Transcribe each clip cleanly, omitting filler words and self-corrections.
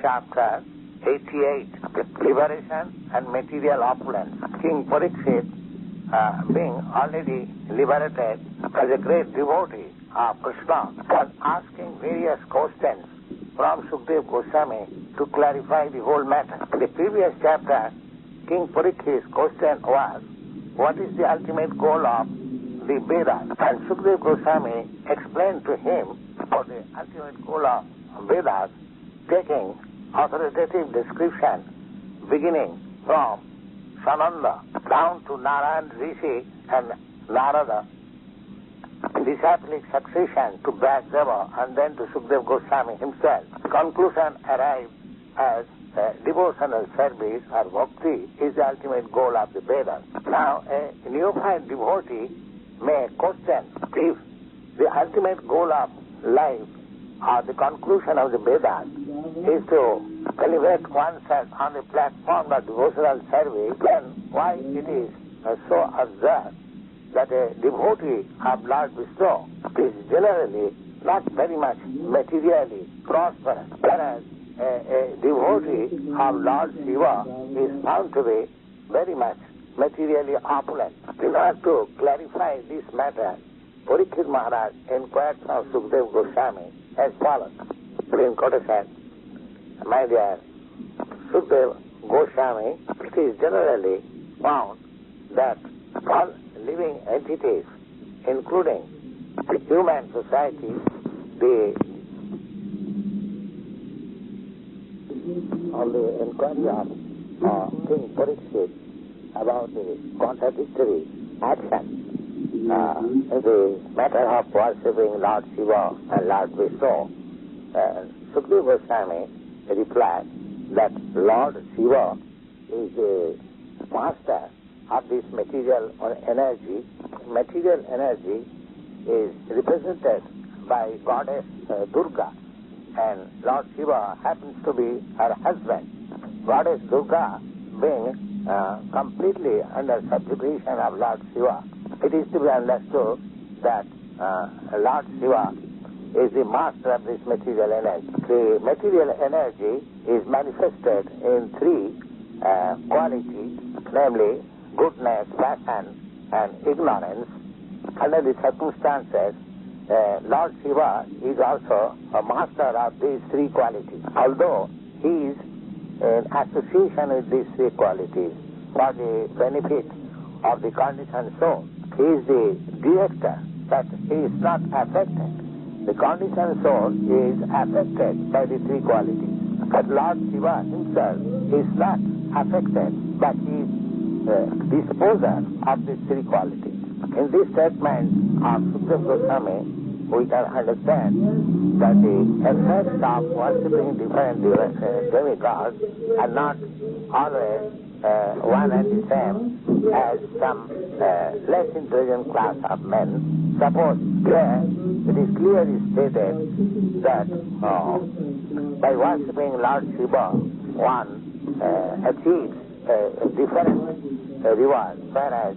chapter 88, liberation and material opulence. King Parīkṣit, being already liberated as a great devotee of Kṛṣna, was asking various questions from Śukadeva Gosvāmī to clarify the whole matter. In the previous chapter, King Parīkṣit's question was, what is the ultimate goal of the Vedas? And Śukadeva Gosvāmī explained to him for the ultimate goal of Vedas, taking authoritative description beginning from Sanandana down to Nārāyaṇa Ṛṣi and Nārada, disciplic succession to Vyāsadeva and then to Śukadeva Gosvāmī himself. Conclusion arrived as devotional service or Bhakti is the ultimate goal of the Vedas. Now a neophyte devotee may question if the ultimate goal of life or the conclusion of the Vedas is to elevate oneself on the platform of devotional service, then why it is so absurd that a devotee of Lord Viṣṇu is generally not very much materially prosperous, whereas a devotee of Lord Śiva is found to be very much materially opulent. In order to clarify this matter, Parīkṣit Mahārāja inquired from Śukadeva Gosvāmī as follows. In quotation, my dear Śukadeva Gosvāmī, it is generally found that all living entities, including the human society, on the inquiry of King Parīkṣit about the contradictory action in the matter of worshipping Lord Śiva and Lord Viṣṇu, Śukadeva Gosvāmī replied that Lord Śiva is a master of this material energy. Material energy is represented by goddess Durga, and Lord Śiva happens to be her husband. Goddess Durga being completely under subjugation of Lord Śiva, it is to be understood that Lord Śiva is the master of this material energy. The material energy is manifested in three qualities, namely goodness, passion, and ignorance. Under the circumstances, Lord Śiva is also a master of these three qualities. Although he is in association with these three qualities for the benefit of the conditioned soul, he is the director, but he is not affected. The conditioned soul is affected by the three qualities. But Lord Śiva himself is not affected, but he is disposer of these three qualities. In this statement of Śukadeva Gosvāmī, we can understand that the effects of worshipping different demigods are not always one and the same as some less intelligent class of men. Suppose here it is clearly stated that by worshipping Lord Śiva one achieves a different reward, whereas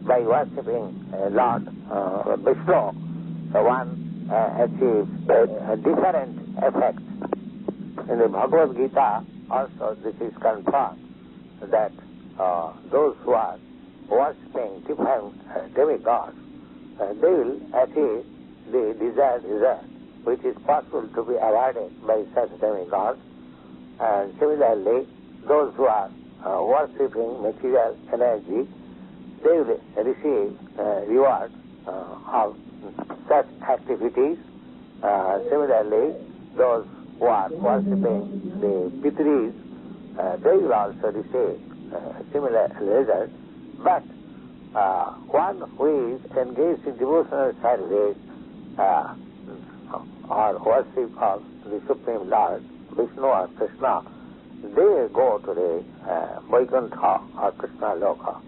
by worshipping Lord Viṣṇu one achieves a different effect. In the Bhagavad Gita also this is confirmed that those who are worshipping different demigods, they will achieve the desired result, which is possible to be avoided by such demigods. And similarly, those who are worshipping material energy, they will receive reward of such activities. Similarly, those who are worshipping the pitris, they will also receive similar results. But one who is engaged in devotional service or worship of the Supreme Lord, Viṣṇu or Kṛṣna, they go to the Vaikuntha or Kṛṣna Loka.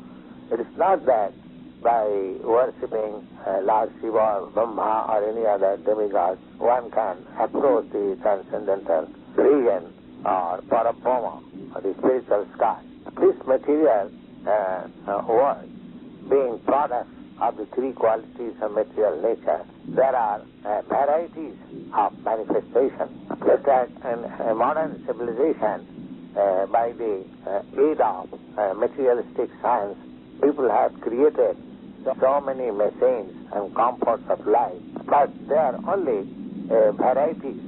It is not that by worshipping Lord Śiva or Brahma or any other demigod, one can approach the transcendental region or Parabrahma or the spiritual sky. This material world being products of the three qualities of material nature, there are varieties of manifestation. Just as in a modern civilization, by the aid of materialistic science, people have created so many machines and comforts of life, but they are only varieties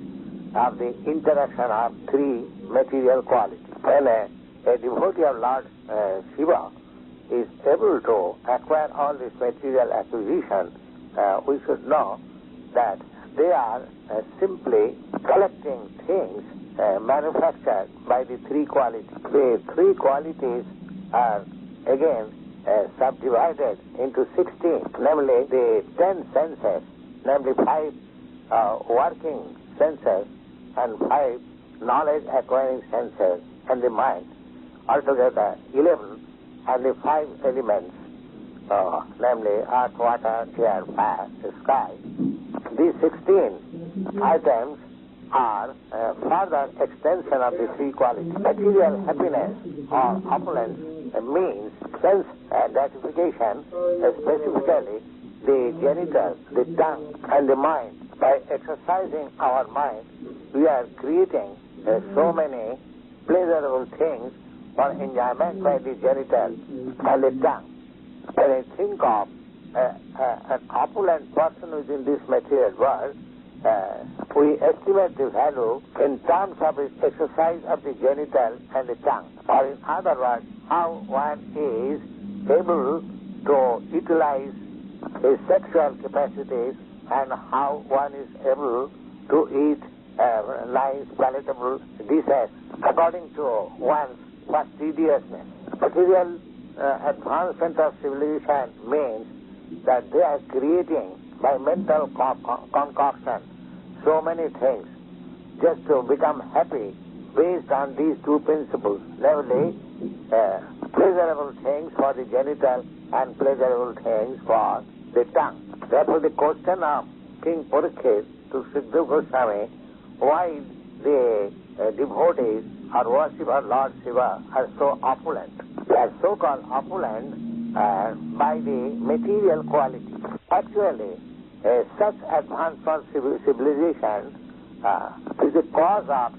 of the interaction of three material qualities. When a devotee of Lord Shiva is able to acquire all this material acquisition, we should know that they are simply collecting things manufactured by the three qualities. The three qualities are again subdivided into 16, namely the 10 senses, namely 5 working senses and 5 knowledge acquiring senses, and the mind, altogether 11, and the 5 elements, namely earth, water, air, fire, sky. These 16 items are further extension of the three qualities. Material happiness or opulence means sense gratification, specifically the genital, the tongue, and the mind. By exercising our mind, we are creating so many pleasurable things for enjoyment by the genital and the tongue. When I think of an opulent person who is in this material world, we estimate the value in terms of his exercise of the genital and the tongue. Or in other words, how one is able to utilize his sexual capacities and how one is able to eat nice, palatable dishes according to one's fastidiousness. Material advancement of civilization means that they are creating by mental concoction so many things just to become happy based on these two principles, namely pleasurable things for the genital and pleasurable things for the tongue. Therefore the question of King Parīkṣit to Śukadeva Gosvāmī, why the devotees or worshippers of Lord Śiva are so opulent. They are so-called opulent by the material quality. Actually, such advanced civilization is the cause of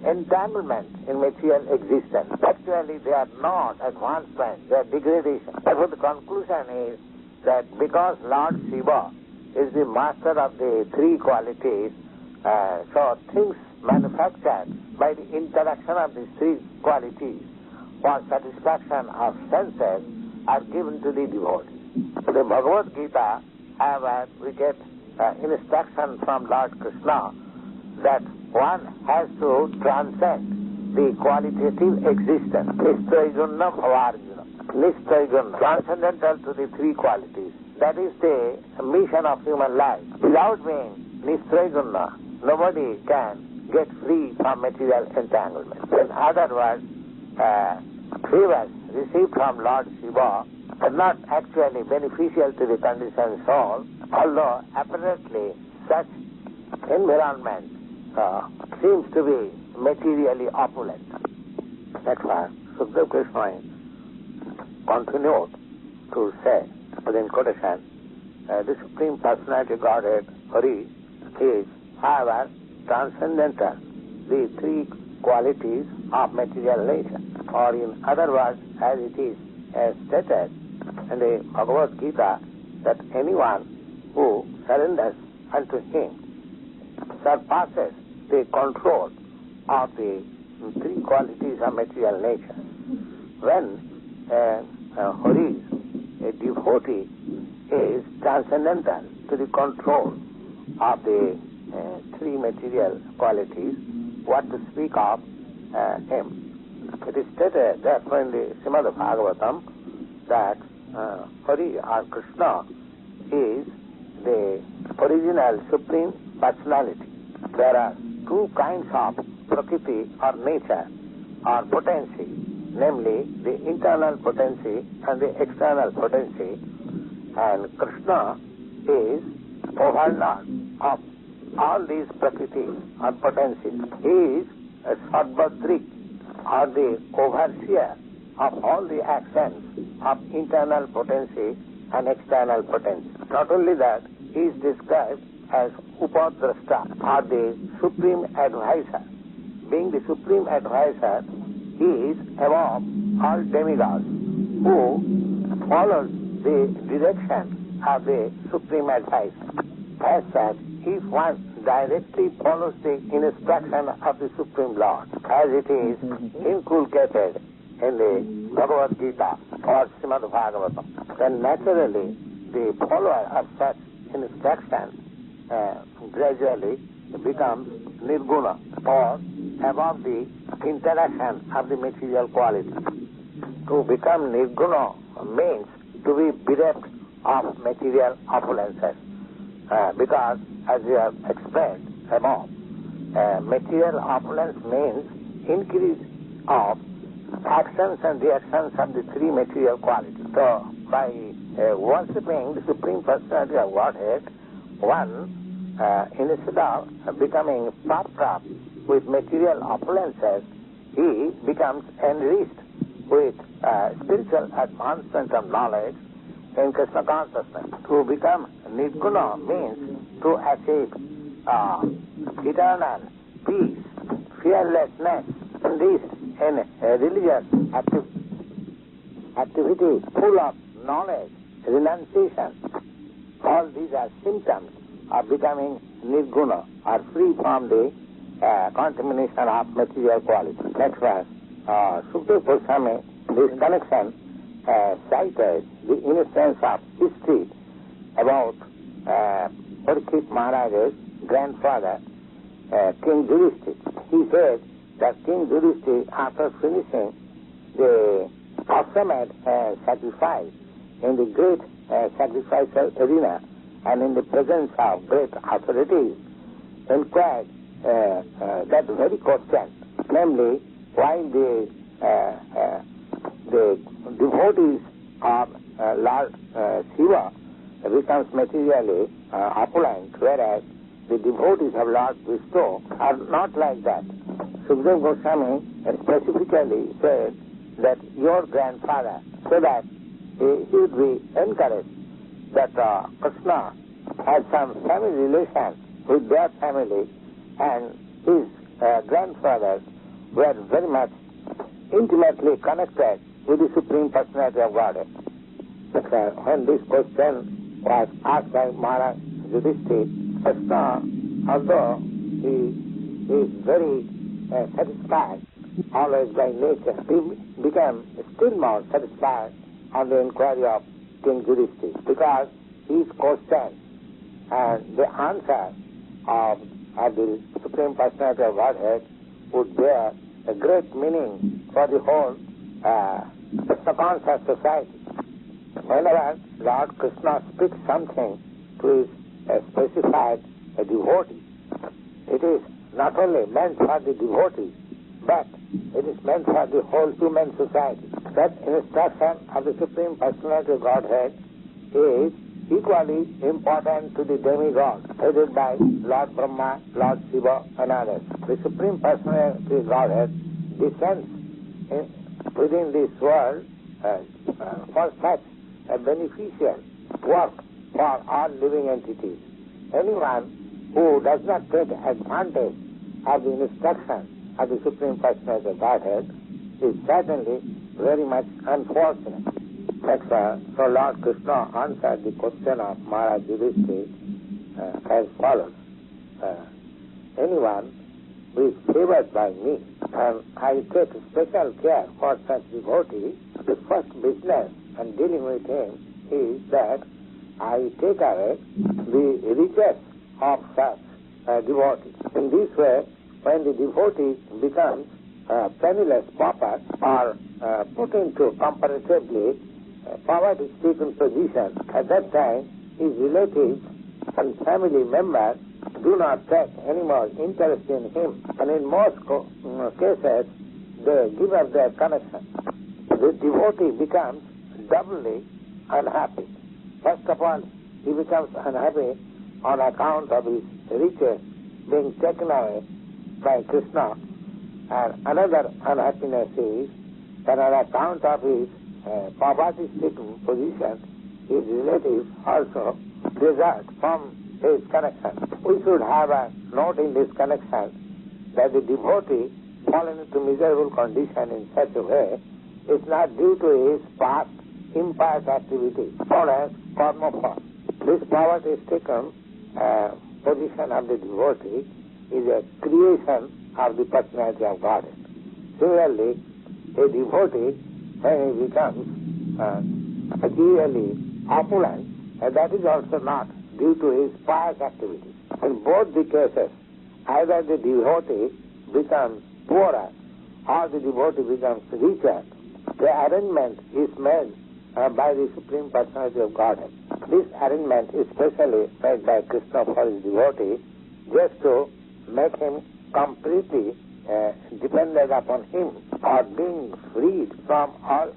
entanglement in material existence. Actually, they are not advancement, they are degradation. Therefore, the conclusion is that because Lord Shiva is the master of the three qualities, so things manufactured by the interaction of these three qualities for satisfaction of senses are given to the devotee. The Bhagavad Gita we get instruction from Lord Kṛṣna that one has to transcend the qualitative existence. Nistraygunna bhavarjuna. Nistraygunna, transcendental to the three qualities. That is the mission of human life. Without being nistraygunna, nobody can get free from material entanglement. In other words, favors received from Lord Shiva are not actually beneficial to the conditioned soul, although apparently such environment seems to be materially opulent. That's why Śukadeva Gosvāmī continued to say, within quotation, the Supreme Personality Godhead, Hari, is, however, transcendental, the three qualities of material nature. Or in other words, as it is stated in the Bhagavad Gita, that anyone who surrenders unto him surpasses the control of the three qualities of material nature. When Hari, a devotee, is transcendental to the control of the three material qualities, what to speak of him? It is stated therefore in the Srimad Bhagavatam that Hari or Kṛṣna is the original Supreme Personality. There are two kinds of prakriti or nature or potency, namely the internal potency and the external potency, and Kṛṣna is overlord of all these prakriti or potencies. He is a Sadbhadrik, or the overseer of all the actions of internal potency and external potency. Not only that, he is described as Upadrashta, or the supreme advisor. Being the supreme advisor, he is above all demigods, who follows the direction of the supreme advisor. As such, if one directly follows the instruction of the Supreme Lord, as it is inculcated in the Bhagavad Gita or Srimad Bhagavatam, then naturally the follower of such instruction gradually becomes nirguna, or above the interaction of the material quality. To become nirguna means to be bereft of material opulences, because as we have explained above, material opulence means increase of actions and reactions of the three material qualities. So, by worshipping the Supreme Personality of Godhead, one, instead of becoming puffed up with material opulences, he becomes enriched with spiritual advancement of knowledge in Kṛṣna consciousness. To become nirguna means to achieve eternal peace, fearlessness, enriched in religious activity, full of knowledge, renunciation. All these are symptoms of becoming nirguna, or free from the contamination of material quality. Next verse, Śukadeva Gosvāmī, this connection cited the instance of history about Parīkṣit Mahārāja's grandfather, King Yudhishthira. He said that King Yudhishthira, after finishing the consummate sacrifice in the great sacrificial arena and in the presence of great authorities, inquired that very question, namely, while the devotees of Lord Śiva becomes materially opulent, whereas the devotees of Lord Viṣṇu are not like that. Śukadeva Gosvāmī specifically said that your grandfather, so that he would be encouraged that Kṛṣna had some family relation with their family, and his grandfathers were very much intimately connected with the Supreme Personality of Godhead. When this question was asked by Maharaj Yudhishthira, Kṛṣna, although he is very satisfied always by nature, he became still more satisfied on the inquiry of King Yudhishthira, because his question and the answer of the Supreme Personality of Godhead would bear a great meaning for the whole conscious society. Whenever Lord Kṛṣna speaks something to his specified devotee, it is not only meant for the devotee, but it is meant for the whole human society. That instruction of the Supreme Personality of Godhead is equally important to the demigod, headed by Lord Brahma, Lord Shiva, and others. The Supreme Personality of Godhead descends within this world for such a beneficial work for all living entities. Anyone who does not take advantage of the instruction of the Supreme Personality of Godhead is certainly very much unfortunate. So Lord Kṛṣna answered the question of Maharaj Yudhishthira as follows. Anyone who is favored by me, and I take special care for such devotee, the first business and dealing with him is that I take away the riches of such devotee. In this way, when the devotee becomes penniless pauper or put into comparatively poverty-stricken position, at that time his relatives and family members do not take any more interest in him, and in most cases they give up their connection. The devotee becomes doubly unhappy. First of all, he becomes unhappy on account of his riches being taken away by Kṛṣna, and another unhappiness is that on account of his poverty-stricken position, his relatives also desert from his connection. We should have a note in this connection that the devotee fallen into miserable condition in such a way is not due to his past impious activity, known as karma fall. This poverty-stricken position of the devotee is a creation of the personality of Godhead. Similarly, a devotee, when he becomes materially opulent, that is also not due to his pious activity. In both the cases, either the devotee becomes poorer or the devotee becomes richer. The arrangement is made by the Supreme Personality of Godhead. This arrangement is specially made by Kṛṣṇa for his devotee just to make him completely dependent upon him, or being freed from all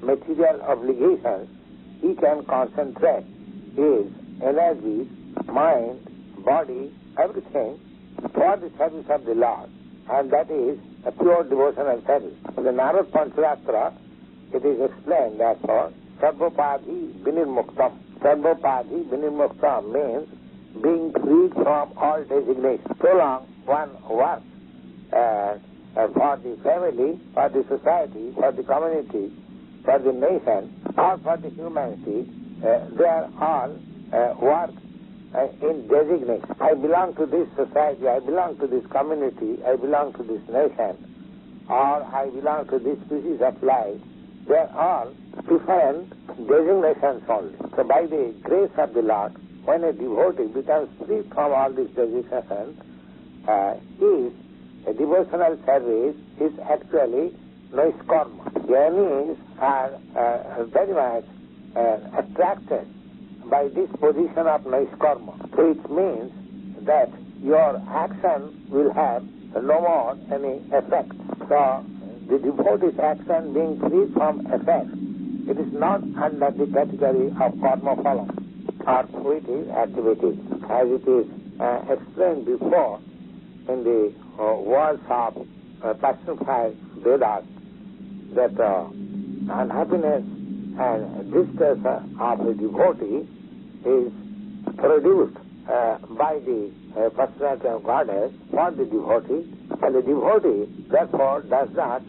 material obligations. He can concentrate his energy, mind, body, everything for the service of the Lord, and that is a pure devotional service. In the Nārāyaṇa Ṛṣi, it is explained therefore, sarvopadhi vinirmuktam. Sarvopadhi vinirmuktam means being freed from all designations. So long one works for the family, for the society, for the community, for the nation, or for the humanity, they are all work in designation. I belong to this society, I belong to this community, I belong to this nation, or I belong to this species of life. They are all different designations only. So by the grace of the Lord, when a devotee becomes free from all these designations, his devotional service is actually naiskarma. Jnanis are very much attracted by this position of naiskarma, which means that your action will have no more any effect. So the devotee's action being free from effect, it is not under the category of karma phala or fruitive activities, as it is explained before in the words of personified Vedas, that unhappiness and distress of a devotee is produced by the personality of Godhead for the devotee, and the devotee therefore does not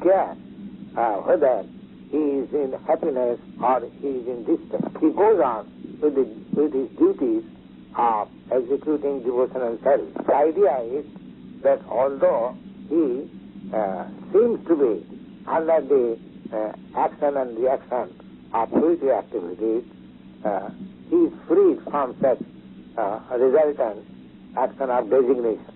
care whether he is in happiness or he is in distress. He goes on with his duties of executing devotional service. The idea is that although he seems to be under the action and reaction of fruitive activities, he is freed from such resultant action of designation.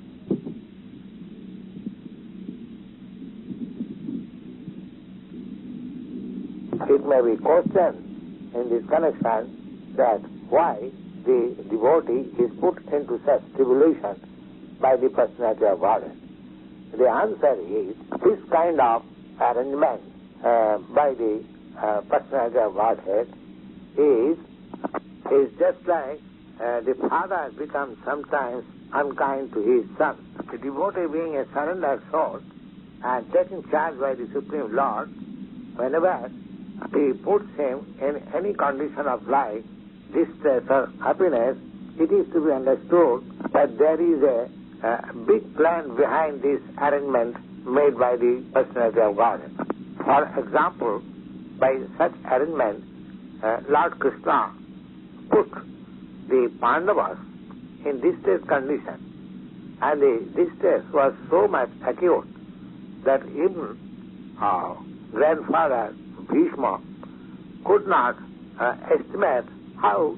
It may be questioned in this connection that why the devotee is put into such tribulation by the personality of Godhead. The answer is, this kind of arrangement by the personality of Godhead is just like the father becomes sometimes unkind to his son. The devotee being a surrendered soul and taken charge by the Supreme Lord, whenever he puts him in any condition of life, distress or happiness, it is to be understood that there is a big plan behind this arrangement made by the personality of Godhead. For example, by such arrangement, Lord Kṛṣṇa put the Pandavas in distress condition, and the distress was so much acute that even grandfather Bhishma could not estimate how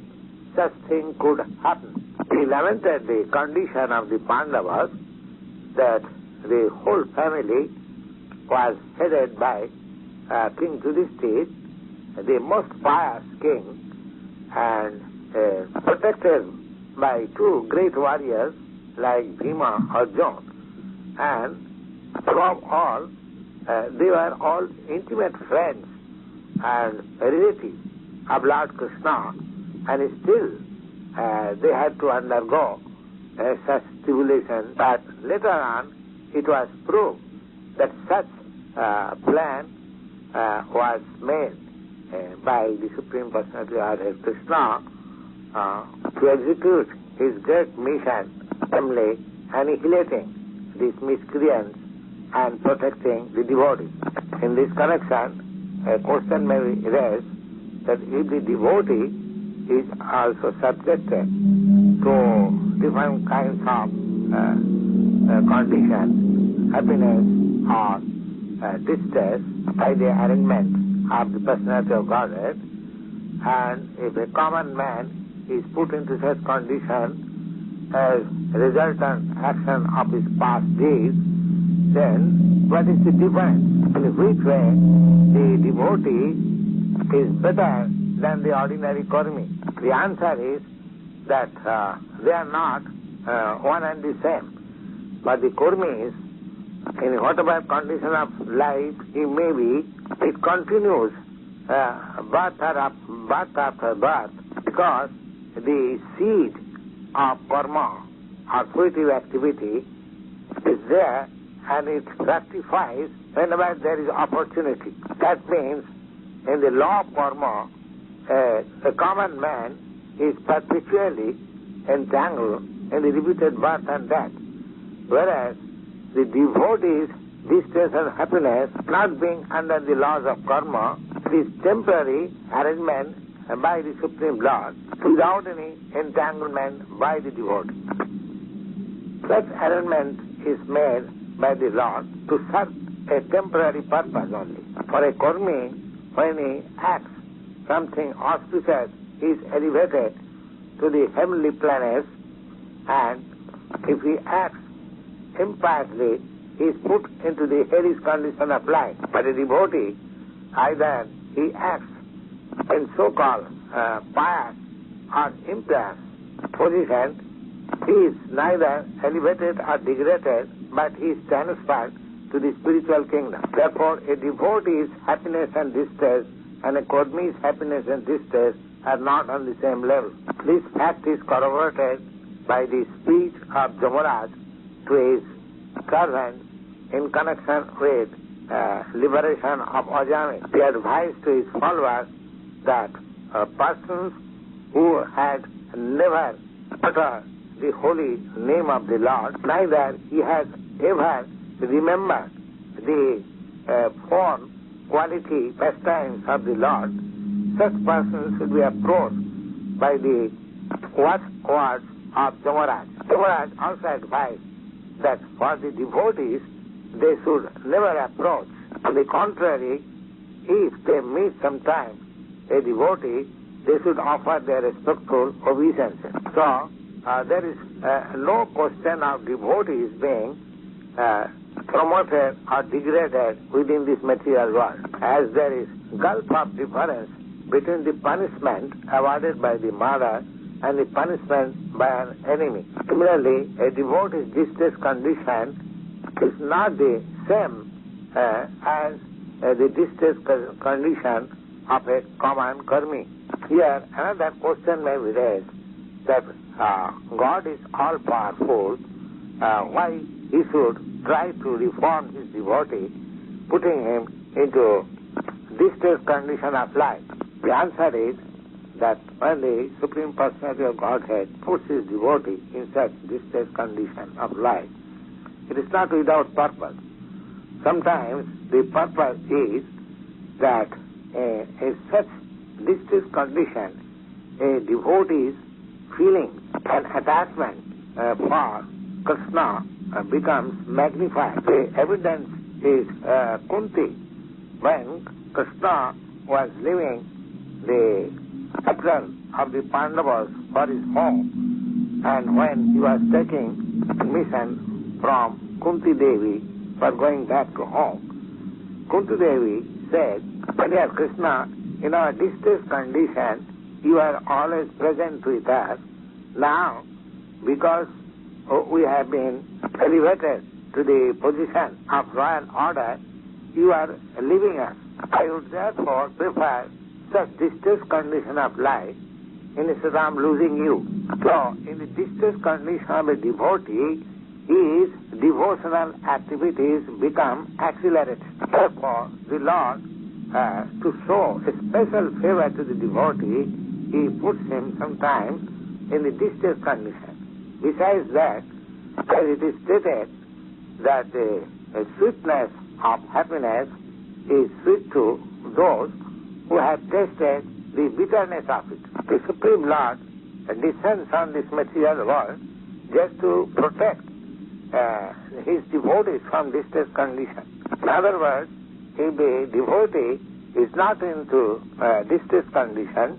such thing could happen. He lamented the condition of the Pandavas, that the whole family was headed by King Yudhishthira, the most pious king, and protected by two great warriors like Bhima or Arjuna, and from all, they were all intimate friends and relatives of Lord Kṛṣṇa, and still they had to undergo such tribulation. But later on, it was proved that such plan was made by the Supreme Personality of Kṛṣṇa to execute his great mission, namely annihilating these miscreants and protecting the devotees. In this connection, a question may be raised that if the devotee is also subjected to different kinds of conditions, happiness or distress by the arrangement of the personality of Godhead, and if a common man is put into such condition as a resultant action of his past deeds, then what is the difference? In which way the devotee is better than the ordinary karmi? The answer is that they are not one and the same. But the karmi is, in whatever condition of life he may be, it continues birth after birth, because the seed of karma or fruitive activity is there, and it fructifies whenever there is opportunity. That means, in the law of karma, a common man is perpetually entangled in the repeated birth and death, whereas the devotee's distress and happiness, not being under the laws of karma, is temporary arrangement by the Supreme Lord without any entanglement by the devotee. Such arrangement is made by the Lord to serve a temporary purpose only. For a karmi, when he acts something auspicious, he is elevated to the heavenly planets, and if he acts impiously, he is put into the hellish condition of life. But a devotee, either he acts in so-called pious or impious position, he is neither elevated or degraded, but he is transferred to the spiritual kingdom. Therefore, a devotee's happiness and distress and a karmi's happiness and distress are not on the same level. This fact is corroborated by the speech of Jamaraj to his servant in connection with liberation of Ajami. He advised to his followers that persons who had never uttered the holy name of the Lord, neither he has ever remembered the form, quality, pastimes of the Lord, such persons should be approached by the words of Jamaraj. Jamaraj also advised that for the devotees, they should never approach. On the contrary, if they meet sometime a devotee, they should offer their respectful obeisances. So, there is no question of devotees being promoted or degraded within this material world, as there is gulf of difference between the punishment awarded by the mother and the punishment by an enemy. Similarly, a devotee's distress condition is not the same as the distress condition of a common karmi. Here, another question may be raised that God is all-powerful, why he should try to reform his devotee, putting him into distress condition of life? The answer is that when the Supreme Personality of Godhead puts his devotee in such distress condition of life, it is not without purpose. Sometimes the purpose is that in such distress condition, a devotee's feeling and attachment for Kṛṣṇa becomes magnified. The evidence is Kunti. When Kṛṣṇa was leaving the capital of the Pandavas for his home, and when he was taking permission from Kunti Devi for going back to home, Kunti Devi said, "Dear Kṛṣṇa, in our distress condition, you are always present with us. Now, because we have been elevated to the position of royal order, you are leaving us. I would therefore prefer such distress condition of life instead of losing you." So, in the distress condition of a devotee, his devotional activities become accelerated. Therefore, the Lord, to show a special favor to the devotee, he puts him sometimes in the distress condition. Besides that, as it is stated that the sweetness of happiness is sweet to those who have tasted the bitterness of it. The Supreme Lord descends on this material world just to protect his devotees from distress condition. In other words, if a devotee is not into distress condition,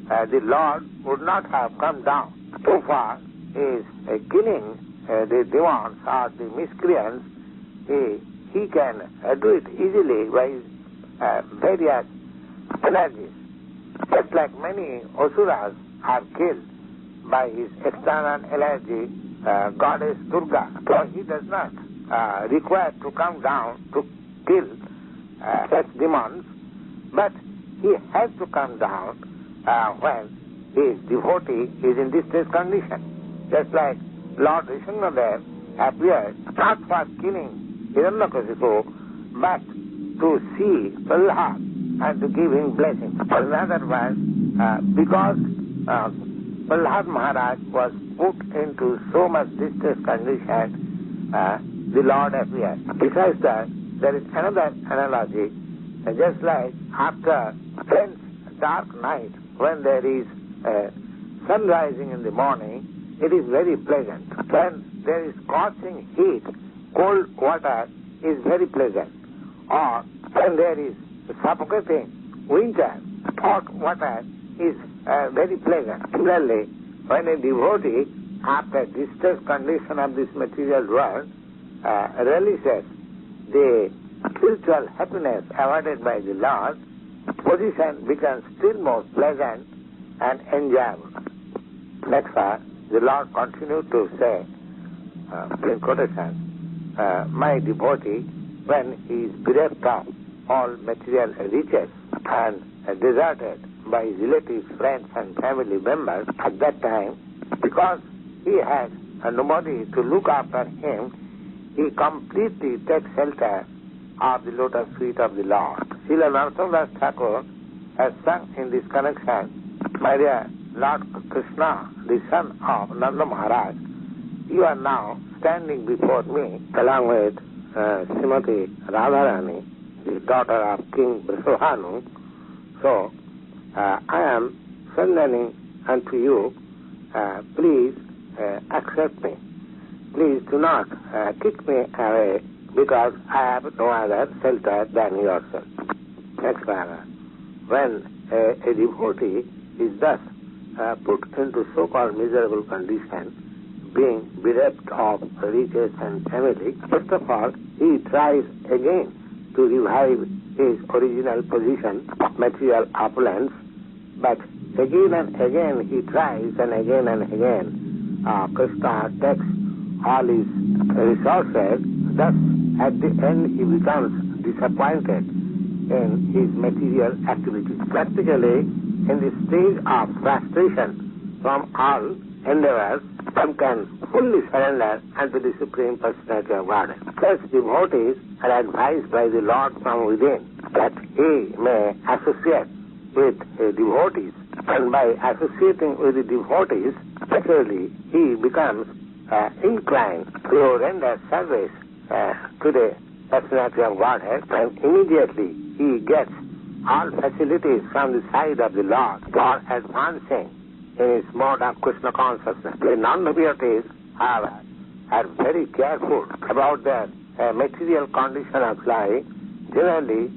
the Lord would not have come down. So far, is killing the demons or the miscreants. He can do it easily by various energies. Just like many asuras are killed by his external energy, goddess Durga. So he does not require to come down to kill such demons, but he has to come down when his devotee is in distress condition. Just like Lord Viṣṇu there appeared not for killing Hiranyakashipu, but to see Prahlād and to give him blessing. In other words, because Prahlād Maharaj was put into so much distress condition, the Lord appeared. Besides that, there is another analogy. Just like after dense dark night, when there is sun rising in the morning, it is very pleasant. When there is scorching heat, cold water is very pleasant. Or when there is suffocating winter, hot water is very pleasant. Similarly, when a devotee, after distress condition of this material world, realizes the spiritual happiness awarded by the Lord, position becomes still more pleasant and enjoyable. Next part, the Lord continued to say, in quotation, my devotee, when he is bereft of all material riches and deserted by his relatives, friends and family members, at that time, because he has nobody to look after him, he completely takes shelter of the lotus feet of the Lord. Srila Narasimha Thakur has sung in this connection, my dear Lord Kṛṣṇa, the son of Nanda Maharaj, you are now standing before me along with Srimati Radharani, the daughter of King Vṛṣṇu. So, I am sending unto you, please accept me. Please do not kick me away, because I have no other shelter than yourself. Next paragraph. When a devotee is thus put into so-called miserable condition, being bereft of riches and family, first of all, he tries again to revive his original position of material opulence, but again and again he tries, and again Kṛṣṇa takes all his resources. Thus, at the end, he becomes disappointed in his material activities. Practically, in the stage of frustration from all endeavors, one can fully surrender unto the Supreme Personality of Godhead. Such devotees are advised by the Lord from within that he may associate with devotees, and by associating with the devotees, naturally he becomes inclined to render service to the Personality of Godhead, and immediately he gets all facilities from the side of the Lord for advancing in his mode of Kṛṣṇa consciousness. The non-devotees are very careful about their material condition of life. Generally,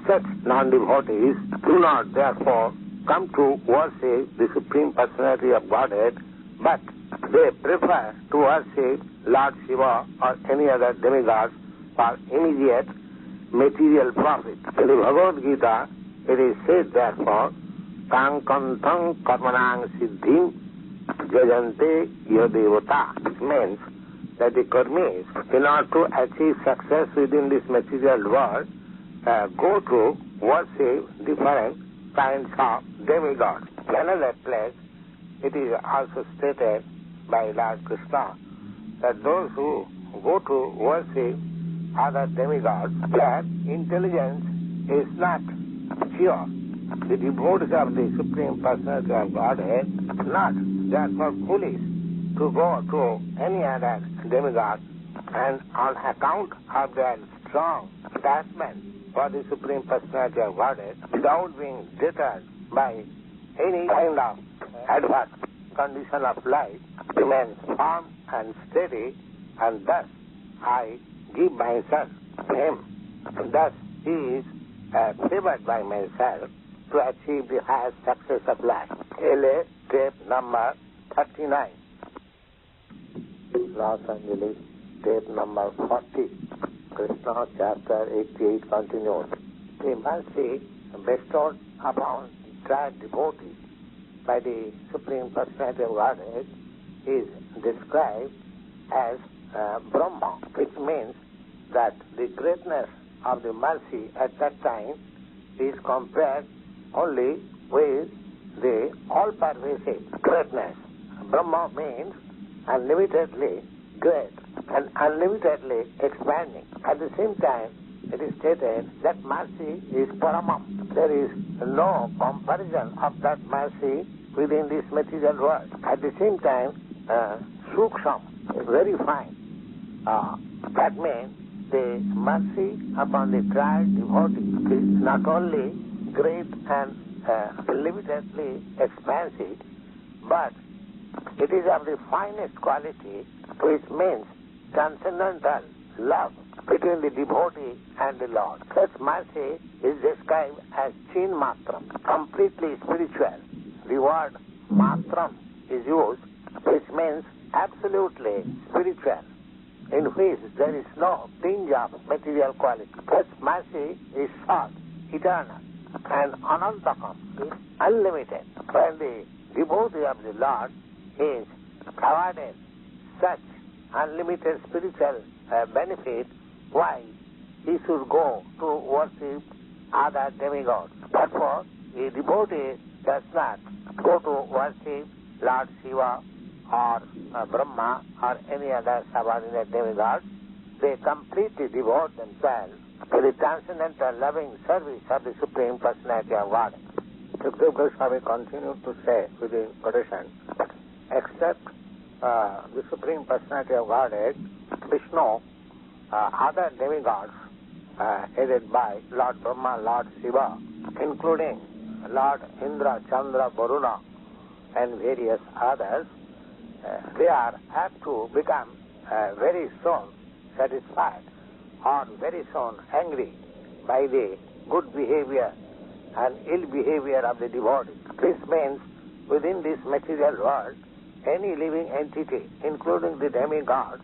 such non-devotees do not therefore come to worship the Supreme Personality of Godhead, but they prefer to worship Lord Śiva or any other demigod for immediate material profit. In the Bhagavad Gita, it is said therefore, Kankantang karmanang siddhim jajante yodevata. It means that the karmis, in order to achieve success within this material world, go to worship different kinds of demigods. In another place, it is also stated by Lord Kṛṣṇa that those who go to worship other demigods, their intelligence is not pure. The devotees of the Supreme Personality of Godhead are not therefore foolish to go to any other demigod, and on account of their strong attachment for the Supreme Personality of Godhead, without being deterred by any kind of adverse condition of life, remains firm and steady, and thus I give myself to him. Thus he is favored by myself to achieve the highest success of life. LA, tape number 39. Los Angeles, tape number 40. Kṛṣṇa, chapter 88 continues. The mercy bestowed upon tried devotees by the Supreme Personality of Godhead is described as Brahma, which means that the greatness of the mercy at that time is compared only with the all-pervasive greatness. Brahma means unlimitedly great and unlimitedly expanding. At the same time, it is stated that mercy is paramam. There is no comparison of that mercy within this material world. At the same time, suksham, very fine. That means the mercy upon the tried devotee is not only great and limitedly expansive, but it is of the finest quality, which means transcendental love between the devotee and the Lord. Such mercy is described as chin matram, completely spiritual. The word matram is used, which means absolutely spiritual, in which there is no tinge of material quality. Such mercy is short, eternal, and anantakam is unlimited. When the devotee of the Lord is awarded such unlimited spiritual benefit, why he should go to worship other demigods? Therefore, the devotee does not go to worship Lord Shiva or Brahma or any other subordinate demigods. They completely devote themselves to the transcendental loving service of the Supreme Personality of Godhead. Śukadeva Gosvāmī continued to say within quotation, except the Supreme Personality of Godhead, Viṣṇu, other demigods aided by Lord Brahma, Lord Śiva, including Lord Indra, Chandra, Varuna, and various others, they are apt to become very soon satisfied or very soon angry by the good behavior and ill behavior of the devotee. This means within this material world, any living entity, including the demigods,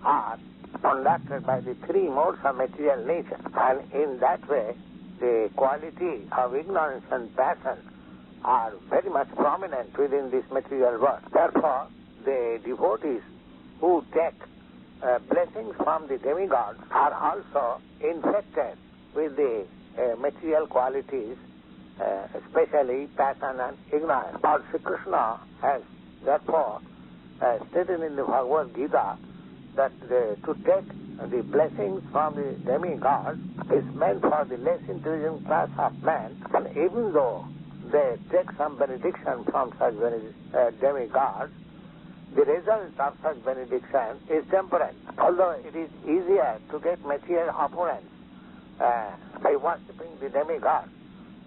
are conducted by the three modes of material nature, and in that way the quality of ignorance and passion are very much prominent within this material world. Therefore, the devotees who take blessings from the demigods are also infected with the material qualities, especially passion and ignorance. Lord Kṛṣṇa has therefore stated in the Bhagavad Gita that to take the blessings from the demigods is meant for the less intelligent class of man, and even though they take some benediction from such demigods, the result of such benediction is temporary. Although it is easier to get material opulence by worshipping the demigods,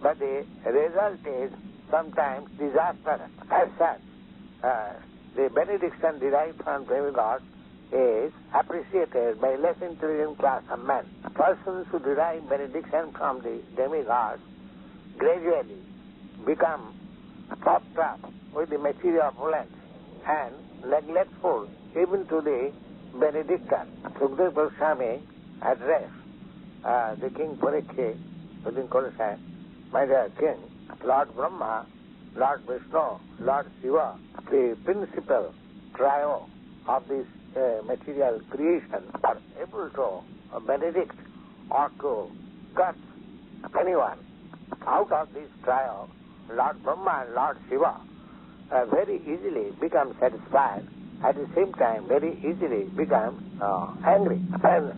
but the result is sometimes disastrous. As such, the benediction derived from demigods is appreciated by less intelligent class of men. Persons who derive benediction from the demigods gradually become puffed up with the material opulence and neglectful even to the benediction. Śukadeva Gosvāmī addressed the king Parīkṣit within Kṛṣṇa, my dear king, Lord Brahma, Lord Viṣṇu, Lord Śiva, the principal trio of this material creation, are able to benedict or to curse anyone. Out of this trio, Lord Brahma and Lord Śiva very easily become satisfied, at the same time very easily become angry. When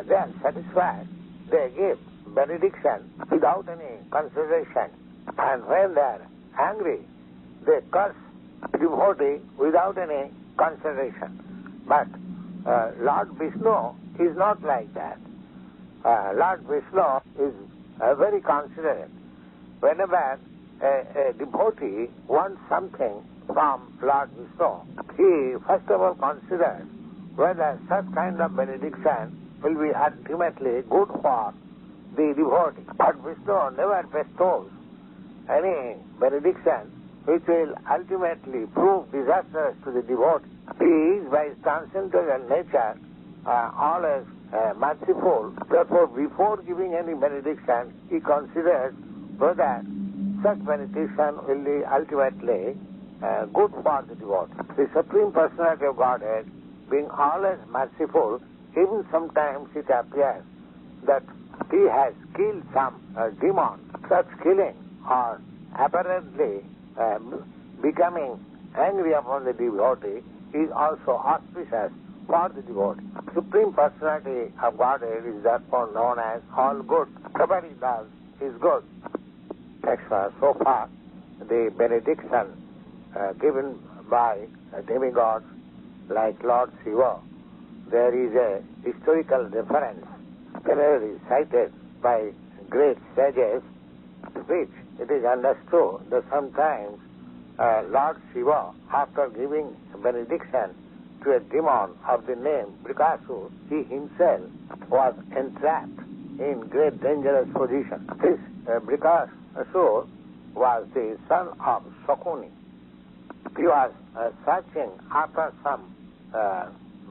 they are satisfied, they give benediction without any consideration, and when they are angry, they curse devotee without any consideration. But Lord Viṣṇu is not like that. Lord Viṣṇu is very considerate. Whenever a devotee wants something from Lord Viṣṇu, he first of all considers whether such kind of benediction will be ultimately good for the devotee. But Viṣṇu never bestows any benediction which will ultimately prove disastrous to the devotee. He is, by his transcendental nature, always merciful. Therefore, before giving any benediction, he considers whether such benediction will be ultimately good for the devotee. The Supreme Personality of Godhead, being always merciful, even sometimes it appears that he has killed some demon. Such killing or apparently becoming angry upon the devotee is also auspicious for the devotee. Supreme Personality of Godhead is therefore known as all good. Whatever he does is good. So far, the benediction given by demigods like Lord Śiva, there is a historical reference generally cited by great sages, which it is understood that sometimes Lord Śiva, after giving benediction to a demon of the name Brikasur, he himself was entrapped in great dangerous position. This Brikasur was the son of Shakuni. He was searching after some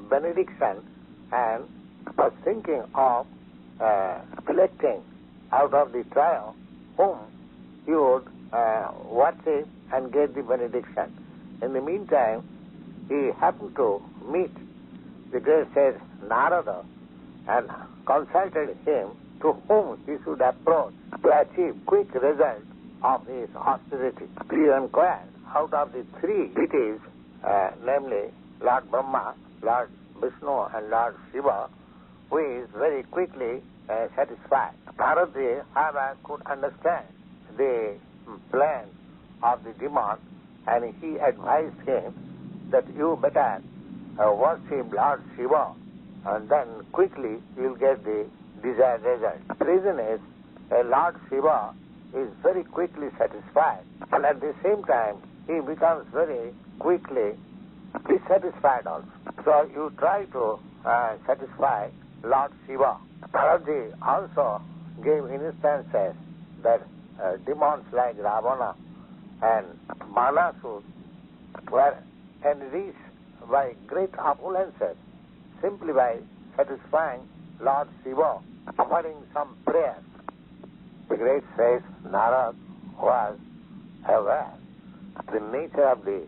benediction and was thinking of selecting out of the trio whom he would worship and get the benediction. In the meantime, he happened to meet the great sage Nārada and consulted him to whom he should approach to achieve quick result of his austerity. He inquired out of the three deities, namely Lord Brahma, Lord Viṣṇu and Lord Śiva, who is very quickly satisfied. Nārada, however, could understand the plan of the demon, and he advised him that you better worship Lord Śiva, and then quickly you will get the desired result. The reason is Lord Śiva is very quickly satisfied, and at the same time he becomes very quickly dissatisfied also. So you try to satisfy Lord Śiva. Nārada also gave instances that demons like Ravana and Manasur were enriched by great opulences simply by satisfying Lord Śiva, offering some prayer. The great sage Nārada was aware of the nature of the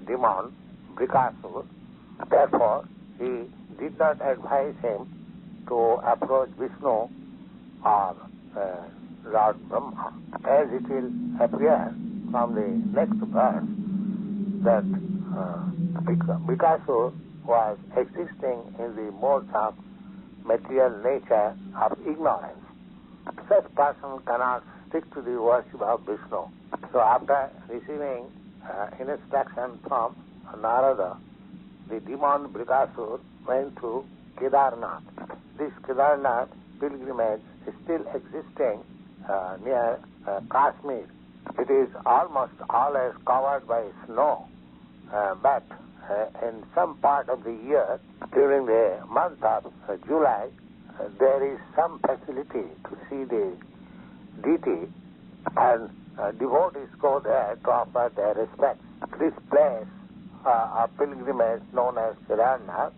demon Brikasur. Therefore, he did not advise him to approach Viṣṇu or Lord Brahma, as it will appear from the next verse that Brikasur was existing in the modes of material nature of ignorance. Such person cannot stick to the worship of Viṣṇu. So after receiving instruction from Nārada, the demon Brikasur went to Kedarnath. This Kedarnath pilgrimage is still existing near Kashmir. It is almost always covered by snow, but in some part of the year, during the month of July, there is some facility to see the deity, and devotees go there to offer their respects. This place of pilgrimage known as Kedarnath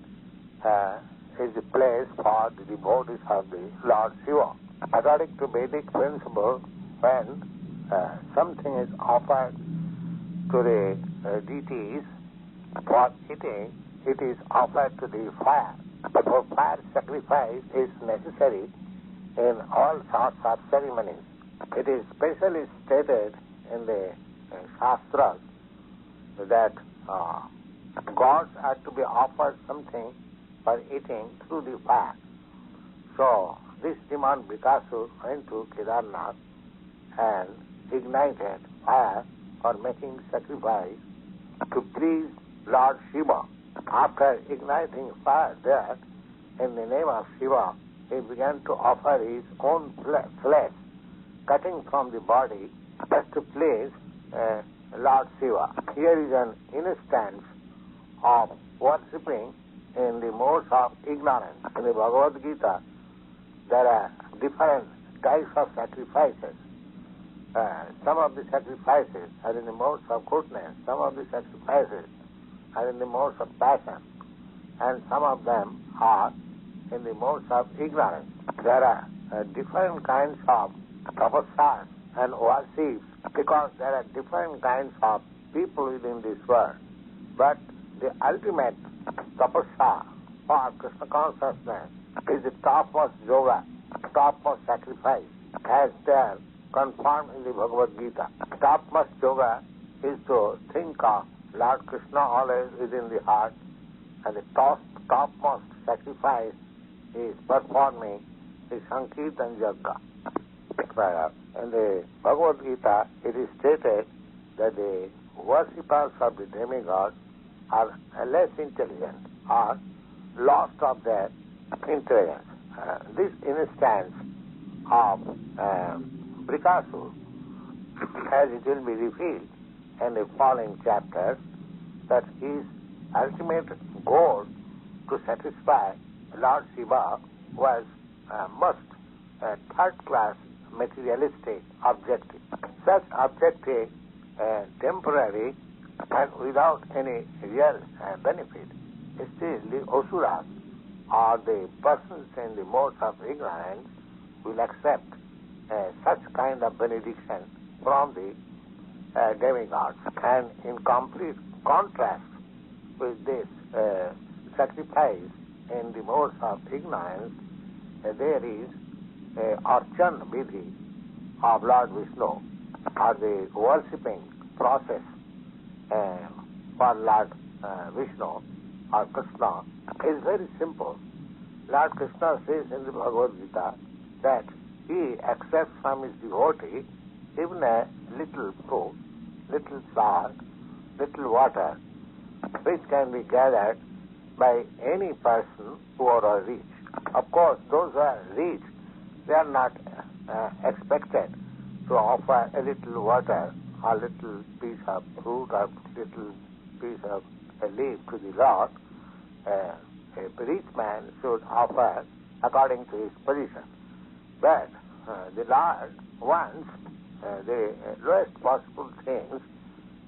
is the place for the devotees of the Lord Śiva. According to Vedic principle, when something is offered to the deities for eating, it is offered to the fire. Therefore, fire sacrifice is necessary in all sorts of ceremonies. It is specially stated in the Shastras that gods are to be offered something for eating through the fire. So, this demon Brikasur went to Kedarnath and ignited fire for making sacrifice to to please Lord Shiva. After igniting fire there, in the name of Shiva, he began to offer his own flesh, cutting from the body, just to please Lord Shiva. Here is an instance of worshipping in the modes of ignorance. In the Bhagavad Gita, there are different types of sacrifices. Some of the sacrifices are in the modes of goodness, some of the sacrifices are in the modes of passion, and some of them are in the modes of ignorance. There are different kinds of tapasas and worships because there are different kinds of people within this world. But the ultimate tapasya for Kṛṣna consciousness is the topmost yoga, topmost sacrifice, as there confirmed in the Bhagavad Gita. Topmost yoga is to think of Lord Kṛṣna always within the heart, and the topmost sacrifice is performing the Sankirtan Yagga. In the Bhagavad Gita, it is stated that the worshippers of the demigod are less intelligent or lost of their intelligence. This instance of Parīkṣit, as it will be revealed in the following chapters, that his ultimate goal to satisfy Lord Shiva was most third-class materialistic objective. Such objective, temporary and without any real benefit, still the asuras or the persons in the modes of ignorance will accept such kind of benediction from the demigods. And in complete contrast with this sacrifice in the modes of ignorance, there is Archan Vidhi of Lord Viṣṇu, or the worshipping process for Lord Viṣṇu or Kṛṣna is very simple. Lord Kṛṣna says in the Bhagavad Gita that he accepts from his devotee even a little fruit, little flower, little water, which can be gathered by any person who are rich. Of course, those who are rich, they are not expected to offer a little water or little piece of fruit or little piece of a leaf to the Lord. A rich man should offer according to his position. But the Lord wants the lowest possible things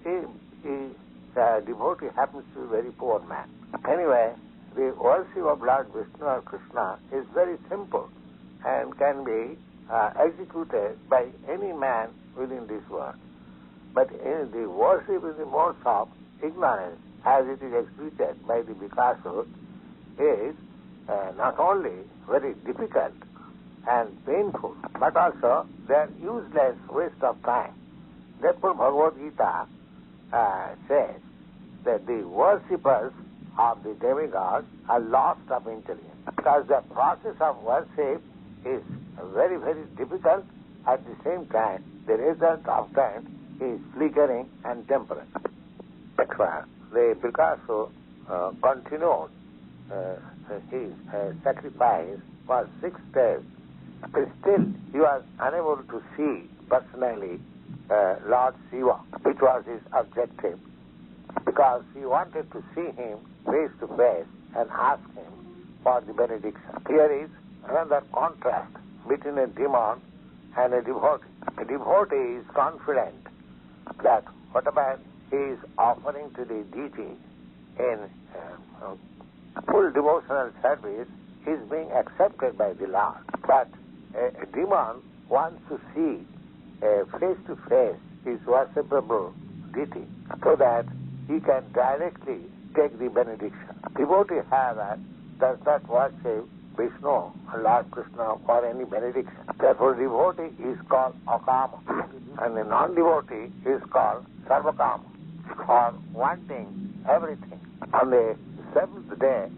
if the devotee happens to be a very poor man. Anyway, the worship of Lord Viṣṇu or Kṛṣna is very simple and can be executed by any man within this world. But in the worship in the modes of ignorance, as it is executed by the Parīkṣit, is not only very difficult and painful, but also they are useless waste of time. Therefore, Bhagavad Gita says that the worshippers of the demigods are lost of intelligence, because the process of worship is very, very difficult. At the same time, the result of that is flickering and temporary. The Parīkṣit continued his sacrifice for 6 days. Still, he was unable to see personally Lord Śiva, which was his objective, because he wanted to see him face to face and ask him for the benediction. Here is another contrast between a demon and a devotee. A devotee is confident that whatever he is offering to the deity in full devotional service is being accepted by the Lord. But a demon wants to see face to face his worshipable deity so that he can directly take the benediction. Devotee, however, does not worship Viṣṇu, Lord Kṛṣna, for any benediction. Therefore, devotee is called akama, and a non-devotee is called sarvakama, or wanting everything. On the 7th day,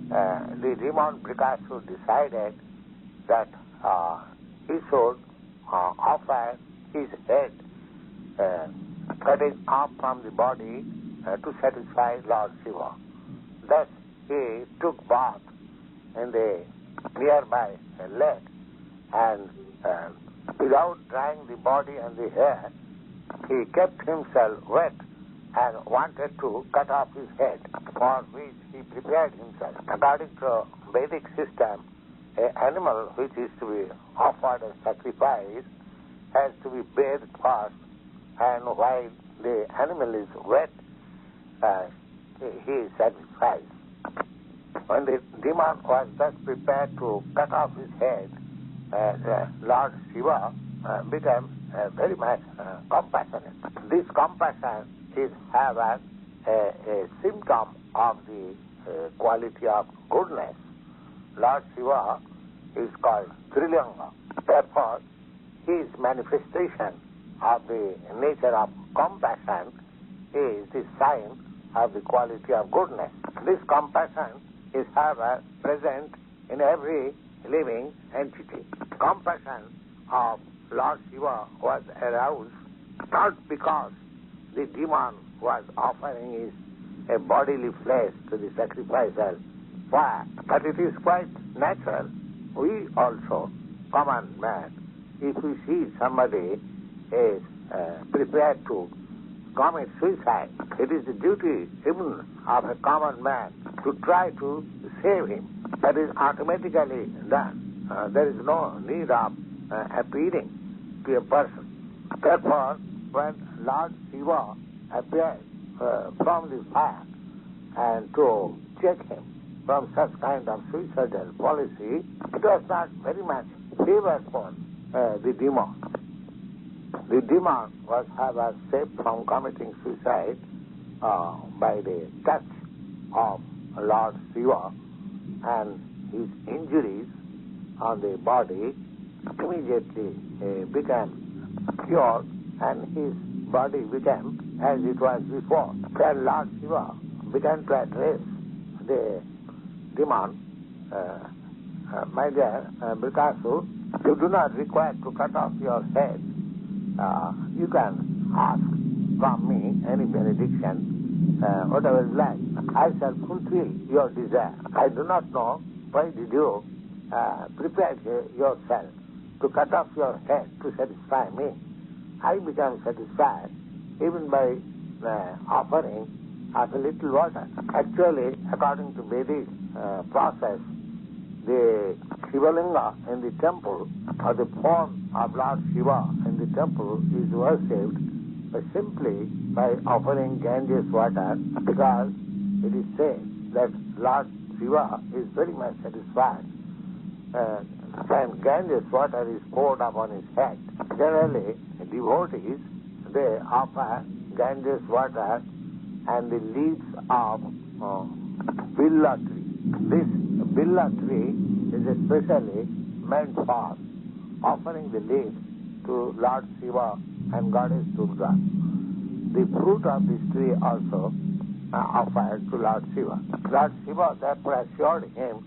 the demon Parīkṣit decided that he should offer his head, cutting off from the body to satisfy Lord Shiva. Thus he took bath in the nearby lake and without drying the body and the hair, he kept himself wet and wanted to cut off his head, for which he prepared himself. According to Vedic system, an animal which is to be offered as sacrifice has to be bathed first, and while the animal is wet, he is sacrificed. When the demon was thus prepared to cut off his head, Lord Shiva became very much compassionate. This compassion is however a symptom of the quality of goodness. Lord Shiva is called Trilanga. Therefore, his manifestation of the nature of compassion is the sign of the quality of goodness. This compassion is, however, present in every living entity. Compassion of Lord Shiva was aroused not because the demon was offering a bodily flesh to the sacrificial fire, but it is quite natural. We also, common man, if we see somebody is prepared to commit suicide, it is the duty even of a common man to try to save him. That is automatically done. There is no need of appealing to a person. Therefore, when Lord Shiva appeared from the fire and to check him from such kind of suicidal policy, it was not very much favorable the demon. The demon was, however, saved from committing suicide by the touch of Lord Shiva, and his injuries on the body immediately became cured, and his body became as it was before. Then Lord Shiva began to address the demon, my dear Brikasu, you do not require to cut off your head. You can ask from me any benediction, whatever you like. I shall fulfill your desire. I do not know why did you prepare yourself to cut off your head to satisfy me. I become satisfied even by offering of a little water. Actually, according to Vedic process, the Shivalinga in the temple, or the form of Lord Shiva in the temple, is worshipped simply by offering Ganges water, because it is said that Lord Shiva is very much satisfied when Ganges water is poured upon his head. Generally, devotees, they offer Ganges water and the leaves of Billa tree. This Billa tree is especially meant for offering the leaves to Lord Shiva and Goddess Durga. The fruit of this tree also offered to Lord Shiva. Lord Shiva therefore assured him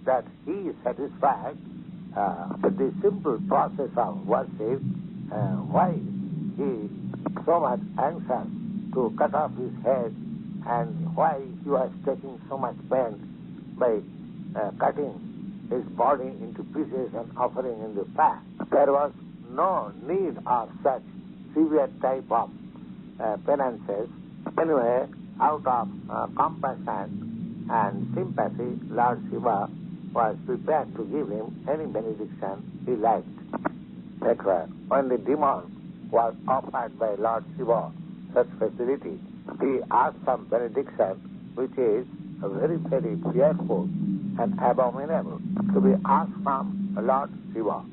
that he is satisfied with the simple process of worship. Why he so much anxious to cut off his head, and why he was taking so much pain by cutting his body into pieces and offering in the fire. There was no need of such severe type of penances. Anyway, out of compassion and sympathy, Lord Shiva was prepared to give him any benediction he liked. That was when the demon was offered by Lord Shiva such facility, he asked some benediction which is very, very fearful and abominable to be asked from Lord Shiva.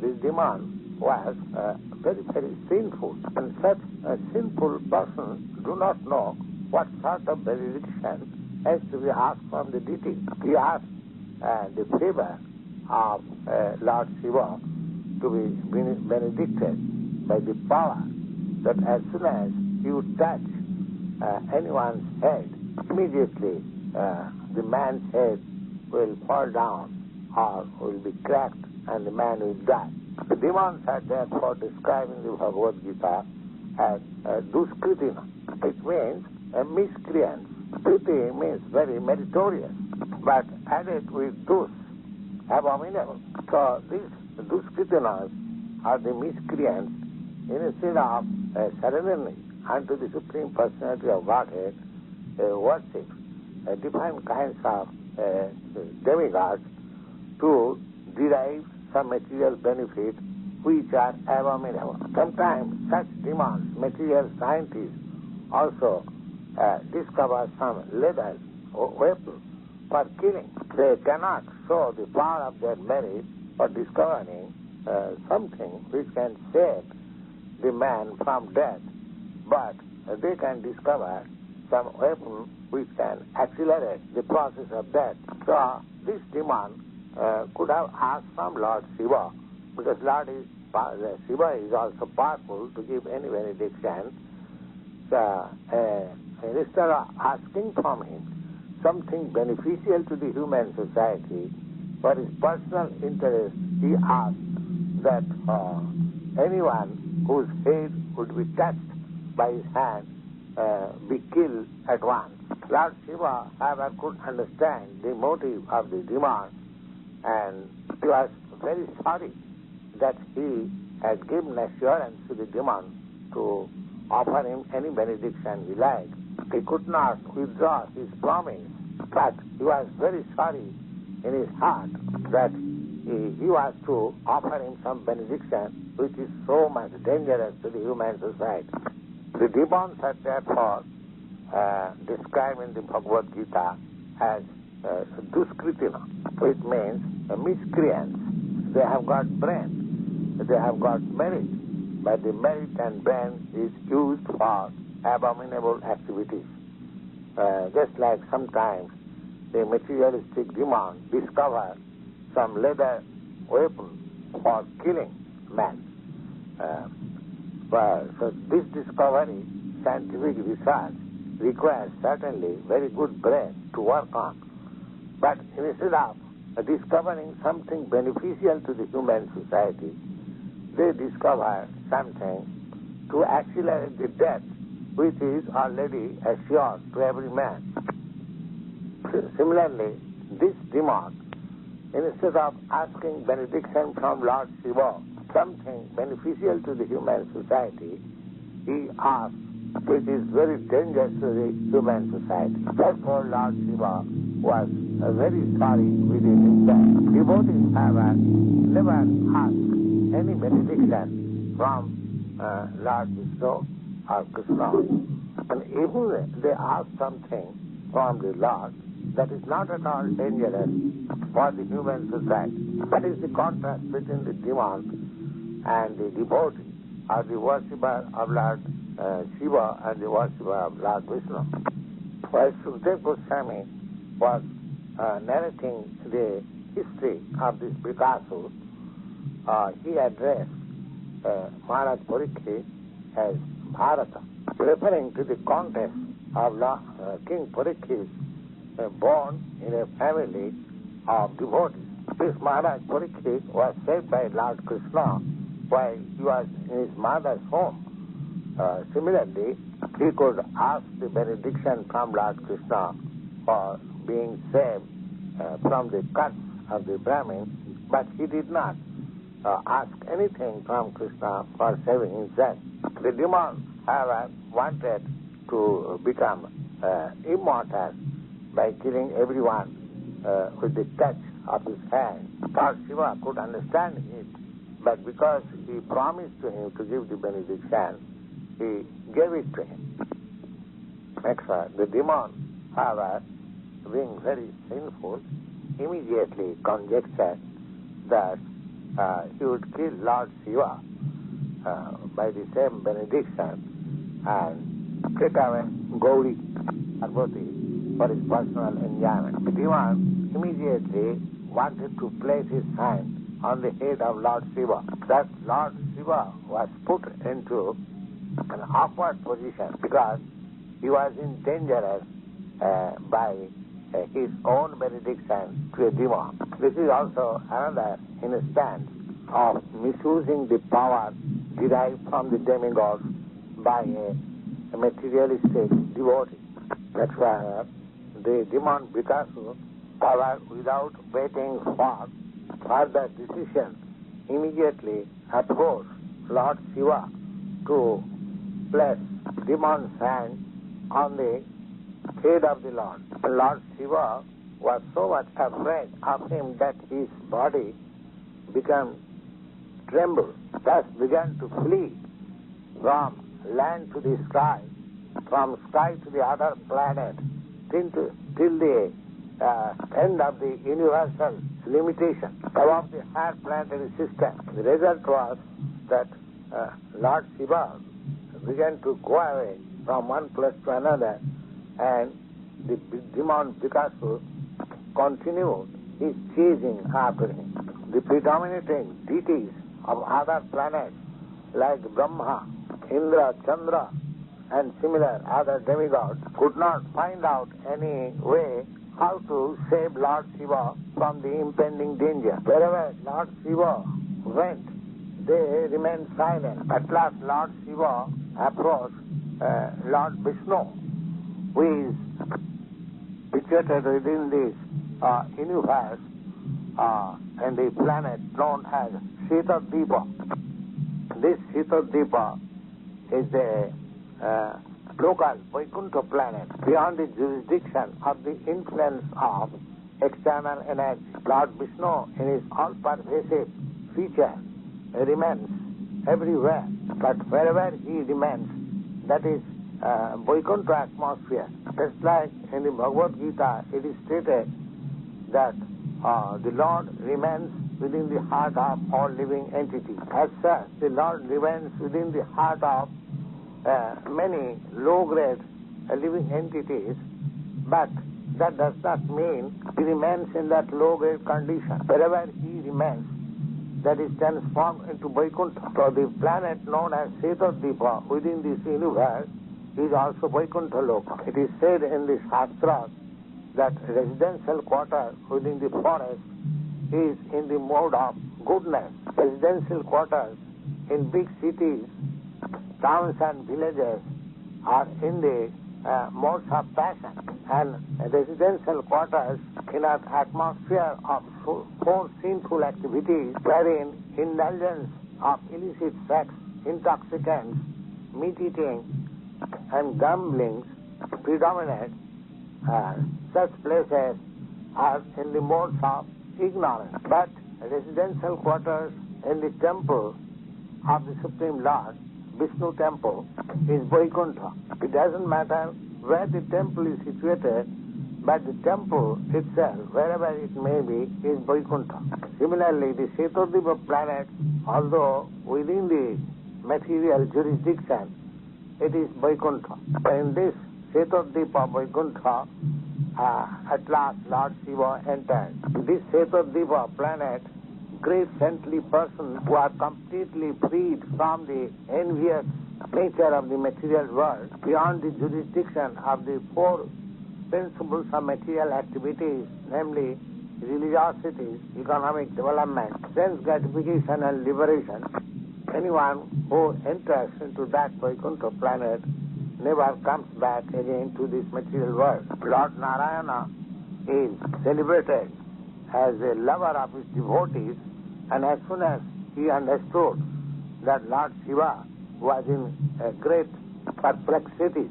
This demon was very, very sinful, and such a sinful person do not know what sort of benediction has to be asked from the deity. He asked the favor of Lord Shiva to be benedicted by the power that as soon as he would touch anyone's head, immediately the man's head will fall down or will be cracked and the man will die. The demons are therefore described in the Bhagavad Gita as duskritina. It means miscreants. Priti means very meritorious, but added with dus, abominable. So these duskritas are the miscreants. Instead of surrendering unto the Supreme Personality of Godhead, worship different kinds of demigods to derive some material benefit which are abominable. Sometimes such demons, material scientists, also discover some leather weapon for killing. They cannot show the power of their merit for discovering something which can save the man from death, but they can discover some weapon which can accelerate the process of death. So this demon could have asked from Lord Śiva, because Shiva is also powerful to give any benediction. So instead of asking from him something beneficial to the human society, for his personal interest, he asked that anyone whose head would be touched by his hand be killed at once. Lord Shiva, however, could understand the motive of the demon, and he was very sorry that he had given assurance to the demon to offer him any benediction he liked. He could not withdraw his promise, but he was very sorry in his heart that he was to offer him some benediction which is so much dangerous to the human society. The demons are therefore described in the Bhagavad Gita as duskritina, which means miscreants. They have got brain, they have got merit, but the merit and brain is used for abominable activities. Just like sometimes the materialistic demon discover some leather weapon for killing man. So this discovery, scientific research, requires certainly very good brain to work on. But instead of discovering something beneficial to the human society, they discover something to accelerate the death which is already assured to every man. Similarly, this demon, instead of asking benediction from Lord Śiva, something beneficial to the human society, he asked which is very dangerous to the human society. Therefore, Lord Śiva was very sorry within himself. Devotees, however, never asked any benediction from Lord Viṣṇu or Kṛṣna. And even they ask something from the Lord that is not at all dangerous for the human society. That is the contrast between the demon and the devotee, or the worshipper of Lord Shiva and the worshipper of Lord Viṣṇu. While Śukadeva Gosvāmī was narrating the history of this Parīkṣit, he addressed Maharaj Parīkṣit as Bharata, referring to the contest of King Parīkṣit, born in a family of devotees. This Maharaj Parīkṣit was saved by Lord Kṛṣna while he was in his mother's home. Similarly, he could ask the benediction from Lord Kṛṣna for being saved from the curse of the Brahmin, but he did not ask anything from Kṛṣna for saving himself. The demon, however, wanted to become immortal by killing everyone with the touch of his hand. Lord Shiva could understand it, but because he promised to him to give the benediction, he gave it to him. Next one, the demon, however, being very sinful, immediately conjectured that he would kill Lord Shiva by the same benediction and take away Gauri Parvati for his personal enjoyment. The demon immediately wanted to place his hand on the head of Lord Shiva. That Lord Shiva was put into an awkward position because he was in danger by his own benediction to a demon. This is also another instance of misusing the power derived from the demigod by a materialistic devotee. That's why the demon Vikasura, without waiting for further decision, immediately approached Lord Shiva to place demon's hand on the head of the Lord. Lord Shiva was so much afraid of him that his body became tremble, thus began to flee from land to the sky, from sky to the other planet, till the end of the universal limitation above the higher planetary system. The result was that Lord Shiva began to go away from one place to another, and the demon Vikasura continued his chasing after him. The predominating deities of other planets like Brahma, Indra, Chandra, and similar other demigods could not find out any way how to save Lord Shiva from the impending danger. Wherever Lord Shiva went, they remained silent. At last Lord Shiva approached Lord Viṣṇu, who is situated within this universe and the planet known as Śukadeva. This Śukadeva is a local Vaikuntha planet beyond the jurisdiction of the influence of external energy. Lord Viṣṇu, in his all-pervasive feature, remains everywhere, but wherever he remains, that is Vaikuntha atmosphere. Just like in the Bhagavad Gita, it is stated that the Lord remains within the heart of all living entities. As such, the Lord remains within the heart of many low-grade living entities, but that does not mean he remains in that low-grade condition. Wherever he remains, that is transformed into Vaikuntha. So the planet known as Śukadeva within this universe is also Vaikuntha Loka. It is said in the Shastras that residential quarter within the forest is in the mode of goodness. Residential quarters in big cities, towns and villages are in the modes of passion, and residential quarters in an atmosphere of four sinful activities wherein indulgence of illicit sex, intoxicants, meat eating and gamblings predominate. Such places are in the modes of ignorance. But residential quarters in the temple of the Supreme Lord, Viṣṇu temple, is Vaikuntha. It doesn't matter where the temple is situated, but the temple itself, wherever it may be, is Vaikuntha. Similarly, the Śukadeva planet, although within the material jurisdiction, it is Vaikuntha. In this Śukadeva Vaikuntha, at last Lord Shiva entered. This Śukadeva planet, great saintly persons who are completely freed from the envious nature of the material world, beyond the jurisdiction of the four principles of material activities, namely religiosity, economic development, sense gratification and liberation. Anyone who enters into that Vaikuntha planet never comes back again to this material world. Lord Nārāyaṇa is celebrated as a lover of his devotees, and as soon as he understood that Lord Śiva was in a great perplexity,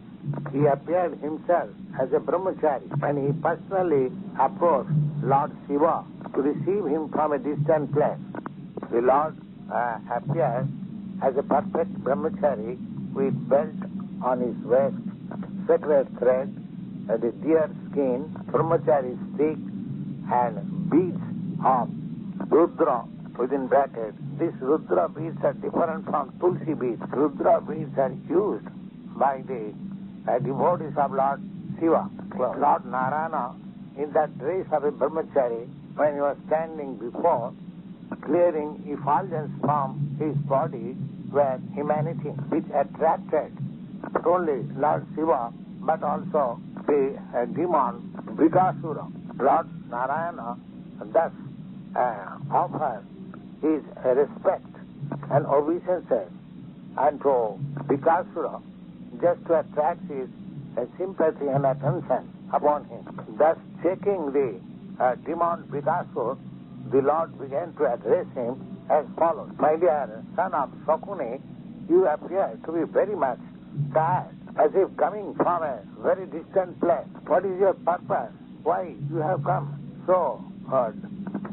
he appeared himself as a brahmachari, and he personally approached Lord Śiva to receive him from a distant place. The Lord appeared as a perfect brahmachari with belt on his waist, sacred thread, the deer skin, brahmachari stick, and beads of Rudra within bracket. These Rudra beads are different from Tulsi beads. Rudra beads are used by the devotees of Lord Śiva. Lord Nārāyaṇa, in that dress of a brahmachari, when he was standing before, clearing effulgence from his body, were humanity, which attracted not only Lord Śiva, but also the demon Vikasura. Lord Nārāyaṇa thus offered his respect and obeisances unto Vikasura, just to attract his sympathy and attention upon him. Thus, checking the demon Vikasur, the Lord began to address him as follows. My dear son of Shakuni, you appear to be very much tired, as if coming from a very distant place. What is your purpose? Why you have come so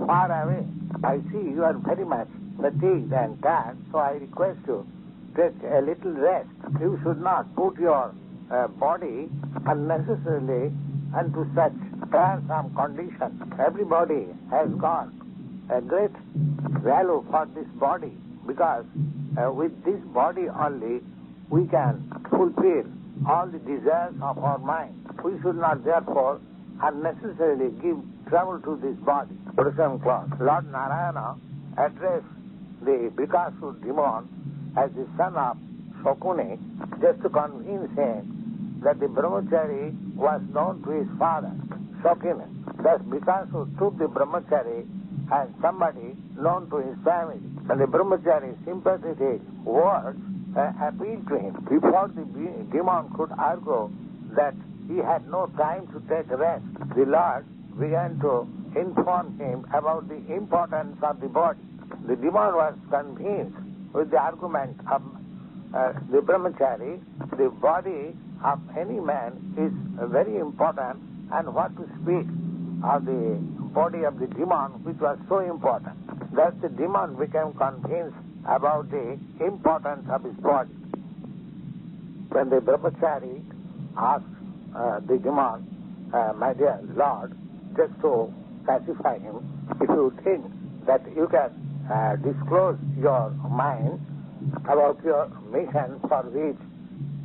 far away? I see you are very much fatigued and tired, so I request you take a little rest. You should not put your body unnecessarily into such tiresome condition. Everybody has got a great value for this body, because with this body only we can fulfill all the desires of our mind. We should not therefore unnecessarily give trouble to this body. Lord Nārāyaṇa addressed the Vikasur demon as the son of Shakuni, just to convince him that the brahmachari was known to his father, Shakuni. Thus Vikasur took the brahmachari as somebody known to his family, and the brahmachari's sympathetic words appealed to him. Before the demon could argue that he had no time to take rest, the Lord began to inform him about the importance of the body. The demon was convinced with the argument of the brahmachari. The body of any man is very important, and what to speak of the body of the demon, which was so important. Thus the demon became convinced about the importance of his body. When the brahmachari asked the demon, my dear Lord, just to pacify him, if you think that you can disclose your mind about your mission for which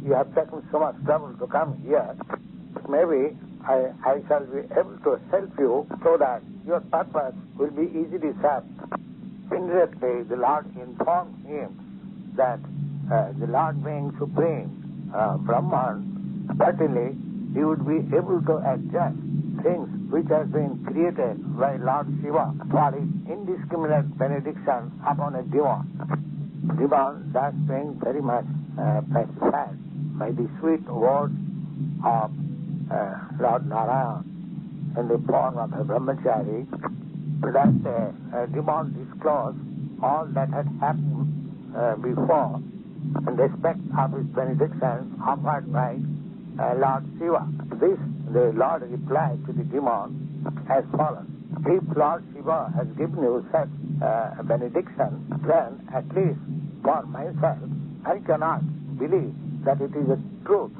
you have taken so much trouble to come here, maybe I shall be able to help you so that your purpose will be easily served. Indirectly, the Lord informed him that the Lord being supreme, Brahman, certainly he would be able to adjust things which have been created by Lord Shiva for his indiscriminate benediction upon a demon. Demon thus being very much pacified by the sweet words of Lord Nārāyaṇa in the form of a brahmachari, thus the demon disclosed all that had happened before in respect of his benediction offered by Lord Śiva. This the Lord replied to the demon as follows. If Lord Śiva has given you such a benediction, then at least for myself I cannot believe that it is a truth.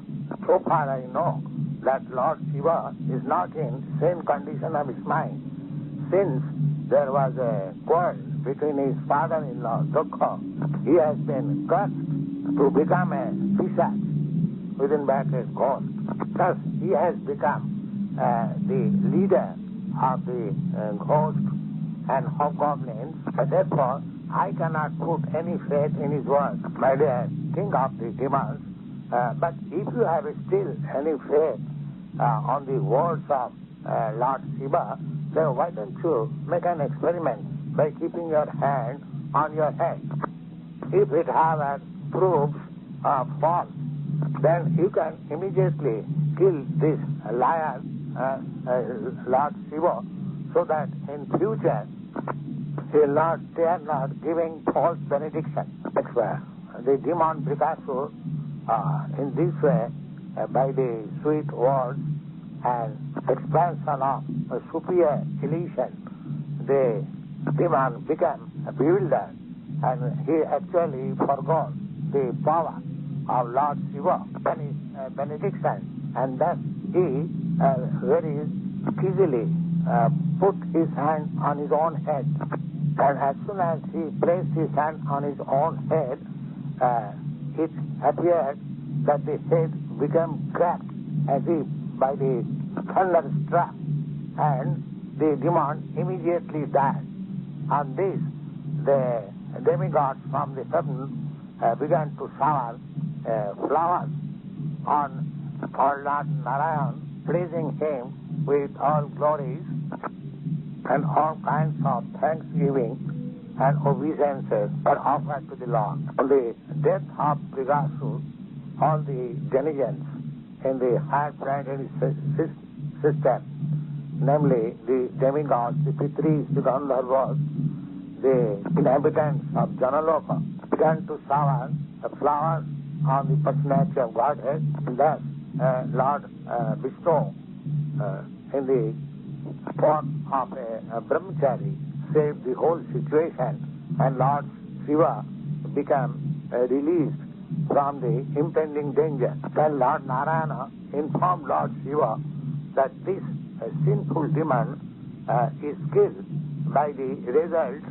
So far I know that Lord Śiva is not in sane condition of his mind. Since there was a quarrel between his father-in-law, Dukha, he has been cursed to become a pisach, within brackets ghost. Thus he has become the leader of the ghosts and hobgoblins. Therefore I cannot put any faith in his words. My dear king of the demons, but if you have still any faith on the words of Lord Śiva, then why don't you make an experiment by keeping your hand on your head? If it have proves false, then you can immediately kill this liar, Lord Śiva, so that in future he will not dare not giving false benediction. The demon Vikasur, in this way, by the sweet words and expansion of a superior illusion, the demon became bewildered, and he actually forgot the power of Lord Śiva and his benediction, and thus he very easily put his hand on his own head. And as soon as he placed his hand on his own head, it appeared that the head became cracked as if by the thunderstruck, and the demon immediately died. On this, the demigods from the heaven began to shower flowers on Lord Nārāyaṇa, praising him with all glories and all kinds of thanksgiving and obeisances are offered to the Lord. On the death of Vikasur, all the denizens in the higher planetary system, namely the demigods, the Pitris, the Gandharvas, the inhabitants of Janaloka, began to shower the flowers on the personality of Godhead. Thus, Lord Viṣṇu, in the form of a brahmachari, saved the whole situation, and Lord Śiva became released from the impending danger. Then Lord Nārāyaṇa informed Lord Śiva that this sinful demon is killed by the result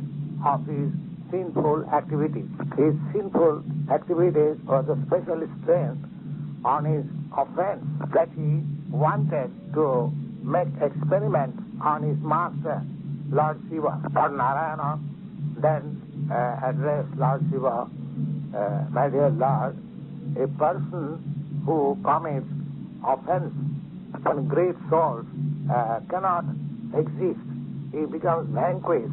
of his sinful activities. His sinful activities was a special strength on his offense that he wanted to make experiments on his master, Lord Śiva. Lord Nārāyaṇa then addressed Lord Śiva, my dear Lord, a person who commits offense on great souls cannot exist. He becomes vanquished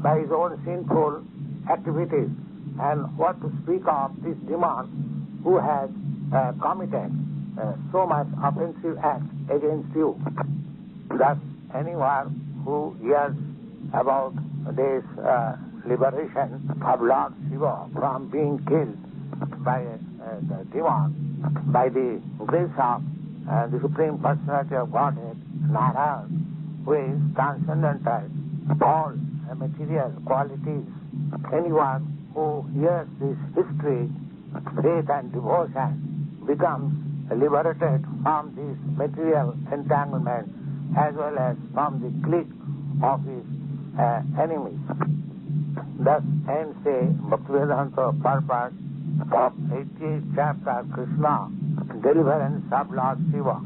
by his own sinful activities. And what to speak of this demon who has committed so much offensive acts against you. Thus, anyone who hears about this liberation of Lord Śiva from being killed by the demon, by the grace of the Supreme Personality of Godhead, Nārāyaṇa, who is transcendental all material qualities. Anyone who hears this history, faith and devotion, becomes liberated from this material entanglement as well as from the clique of his enemies. Thus ends the Bhakti-Vedanta purpose of 88th chapter, Kṛṣṇa, Deliverance of Lord Śiva.